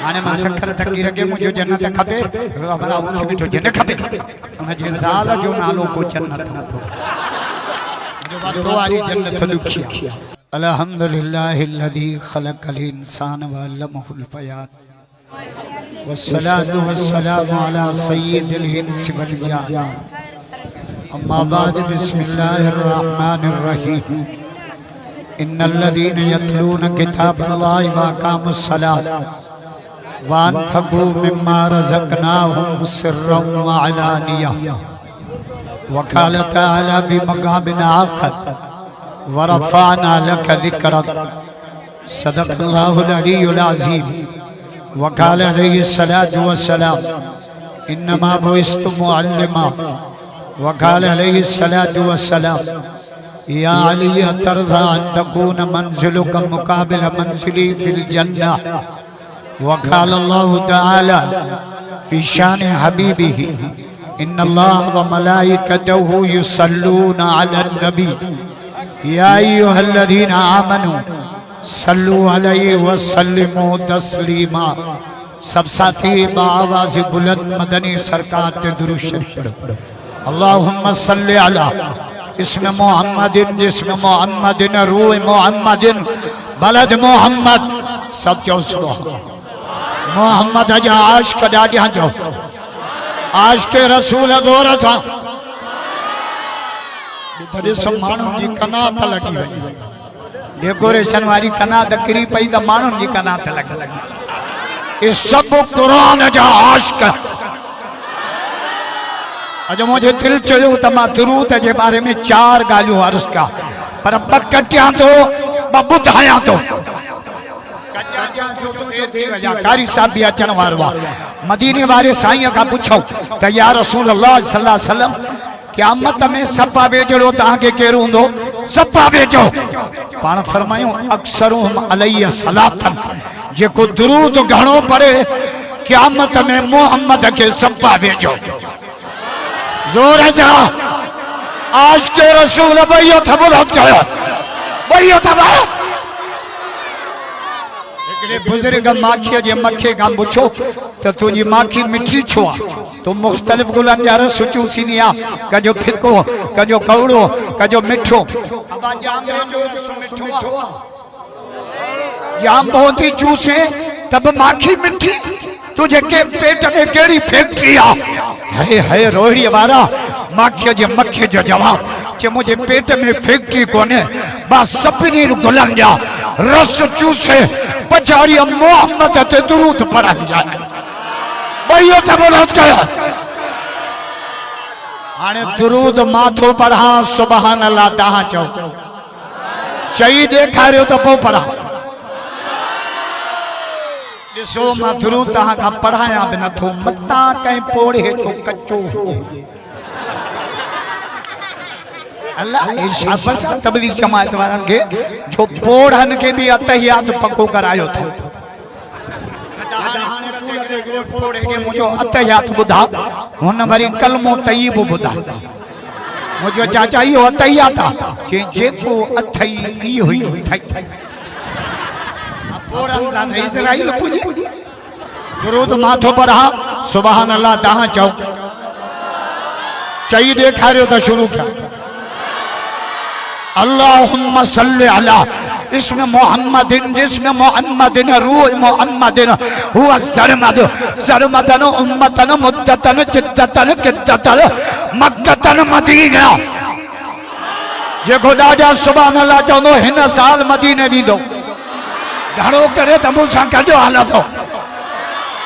आने मां सखर तकी रखे मुझे जन्नत खपे हमारा उठ बिठो जन्नत खपे उन जे ज़ाल जो नालो को जन्नत न थो जो बातो वाली जन्नत दुखिया अल्हम्दुलिल्लाहिल्लज़ी खलक़ल इंसान व अल्लमहुल बयान वस्सलातु वस्सलामु अला सय्यिदिल इंसि वल जान अम्मा बाद बिस्मिल्लाहिर रहमानिर रहीम इन्नल्लज़ीना यतलूना किताबल्लाहि व अक़ामुस सलात वानफ़क़ू मिम्मा रज़क़नाहुम सिर्रन व अलानिया वक़ाल तआला फी मक़ामिन आख़र वरफ़अना लक ज़िक्रक सदक़ल्लाहुल अलियुल अज़ीम वक़ाल अलैहिस्सलातु वस्सलाम इन्नमा बुइस्तु मुअल्लिमा वक़ाल अलैहिस्सलातु वस्सलाम या अली तर्ज़ा अन तकून मंज़िलुक मुक़ाबिल मंज़िली फ़िल जन्नह वक़ाल अल्लाहु तआला फ़ी शान हबीबिही इन्नल्लाह व मलाइकतहु युसल्लूना अलन नबी या अय्युहल्लज़ीना आमनू सल्लु अलैहि व सल्लिमू तस्लीमा। सब साथी बाआवाज़ बुलंद मदनी सरकार ते दुरूद शरीफ पढ़ो। अल्लाहुम्मा सल्लि अला इसम मुहम्मदिन जिस्म मुहम्मदिन रूह मुहम्मदिन बलद मुहम्मद। सब चो सुभान मोहम्मद जा आशिक़ ॾाढा जो आशिक़ रसूल ज़ोर सां तॾहिं सब माण्हुनि जी कनात लॻी वई डेकोरेशन वारी कनात किरी पई त माण्हुनि जी कनात लॻी ये सब कुरान जा आशिक़। अॼु मुंहिंजे दिलि चयो त मां दुरूद जे बारे में 4 ॻाल्हियूं अर्ज़ कयां पर ॿ कटियां थो ॿ ॿुधायां थो। कारी साहब भी अचण वारो आहे मदीने वारे साईं का पुछो त या रसूल अल्लाह सल्लल्लाहु अलैहि वसल्लम क़यामत में सफ़ा वेझड़ो तव्हांखे केरु हूंदो सफ़ा वेझो पाण फरमायूं अक्सरुहुम अलैहि सलातन जेको दुरूद घणो पढ़े क़यामत में मोहम्मद के सफ़ा वेझो। जोर जा आशिक़ रसूल भइयो था बुलंद कयो भइयो था बुजुर्ग माखी जे मखे का पुछो तो तुझी माखी मिठी छो तो मुख्तलिफ गुलन जा रस चूसीनी आ कजो फिको कजो कौड़ो कजो मिठो जाम बहुत चूसे तब माखी मिठी तुझे के पेट में केड़ी फैक्ट्री आ है रोहड़ी वारा माखी जे मखे जो जवाब चे मुझे पेट में फैक्ट्री कोने बस सपनी गुलन जा रस चूसे पचारी मोहम्मद ते दुरूद पढ़ा जाए भइयो त बुलंद कयो हाने दुरूद माथो पढ़ा सुभान अल्लाह तहां चओ चई ॾेखारियो त पोइ पढ़ा ॾिसो मां दुरूद तहां खां पढ़ाया बि नथो मतां कंहिं पोड़े हेठो कचो अल्लाह शाबाश तबलीग जमात वारन के जो पोड़न के भी अतहियात पक्को करायो था पोड़े के मुझो अतहियात बुधा हुन वरी कलमो तय्यब बुधा मुझो चाचा यो अतहियात के जेको अथई ई हुई थई पोड़न सा इजराइल पुजे दुरूद माथो पढ़ा सुभान अल्लाह तहां चओ चई ॾेखारियो त शुरू कया अल्लाहुम्मा सल्लि अला इसम मुहम्मदिन जिस्म मुहम्मदिन रूह मुहम्मदिन हुवा ज़रमद ज़रमदन उम्मतन मुद्दतन जिद्दतन किद्दतन मक्कतन मदीना जेको ॾाढा सुभान अल्लाह चवंदो हिन साल मदीने वींदो घणो करे त मूंसां गॾु हलंदो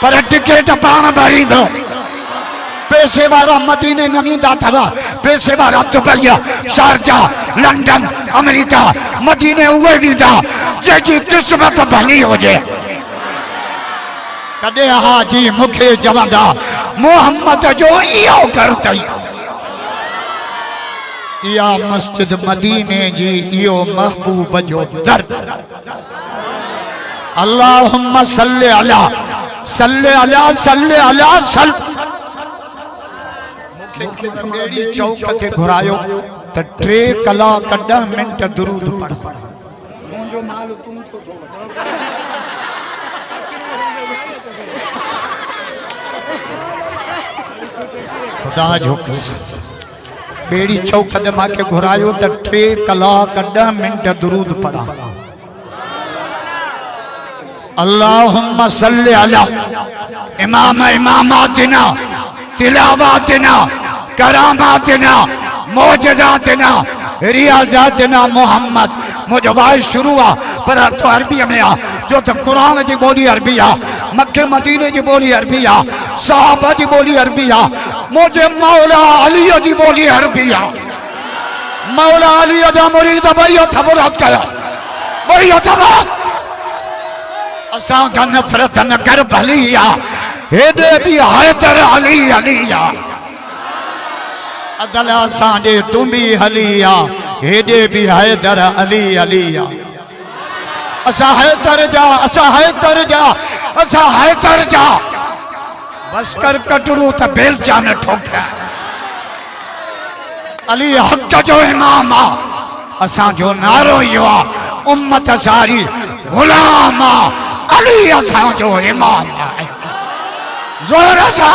पर टिकट पाण भरींदो पैसे वारा मदीने न वींदा अथव पैसे वारा दुबई शारजा लंडन अमेरिका मदीने उहे वींदा जंहिंजी क़िस्मत भली हुजे कॾहिं हाजी मूंखे चवंदा मोहम्मद जो इहो घर अथई इहा मस्जिद मदीने जी इहो महबूब जो दर अल्लाहुम्मा सल्लि अला सल्लि अला सल्लि अला मेरी चौक के घुरायो त 3 कलाक 10 मिनट दुरूद पढ़ मुंजो माल तू छो तो खुदा जो बेड़ी चौकद मां के घुरायो तो 3 कलाक 10 मिनट दुरूद पढ़ा। अल्लाहुम्मा सल्ली अला इमामातिना तिलावातिना करामातिना मोजजातिना रियाजातिना मोहम्मद। मुझे आवाज शुरू आ पर तो अरबी में आ, जो तो कुरान की बोली अरबी आ, मक्के मदीने की बोली अरबी आ, साहबा की बोली अरबी आ, मुझे मौला अली की बोली अरबी आ। मौला अली दा मुरीद वही थबरत कया वही थबरत असा का नफरत न कर भलिया हेदे भी हैदर अली अलिया अदला सांडे तुम भी हलिया हेदे भी हैदर अली अलिया। असा हैदर जा असा हैदर जा असा हैदर जा बस कर कटड़ू तो बेलचा न ठोके। अली हक जो इमाम आ असा जो नारो यो आ उम्मत सारी गुलाम आ अली असा जो इमाम आ। जोर सा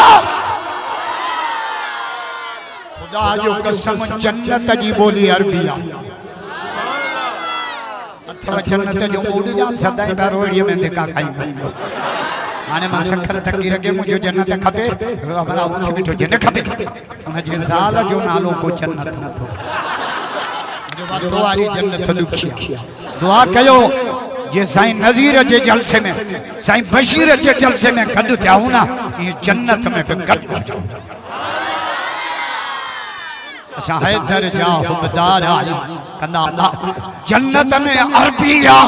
खुदा जो कसम जन्नत जी बोली अरबी आ अथवा जन्नत जो मूड जा सदाई का रोड़ी में देखा खाई माने मां सखर तकी रखे मुझे जन्नत खपे हमरा उठ बिठो जन्नत खपे उन जे साल जो नालो को जन्नत न थो जो बातो वाली जन्नत दुखिया दुआ कयो जे साईं नज़ीर जे जलसे में साईं बशीर जे जलसे में गड थियाऊ ना ये जन्नत में भी गड हो जाओ। असा हैदर जा हुबदार आ कंदा जन्नत में अरबी आ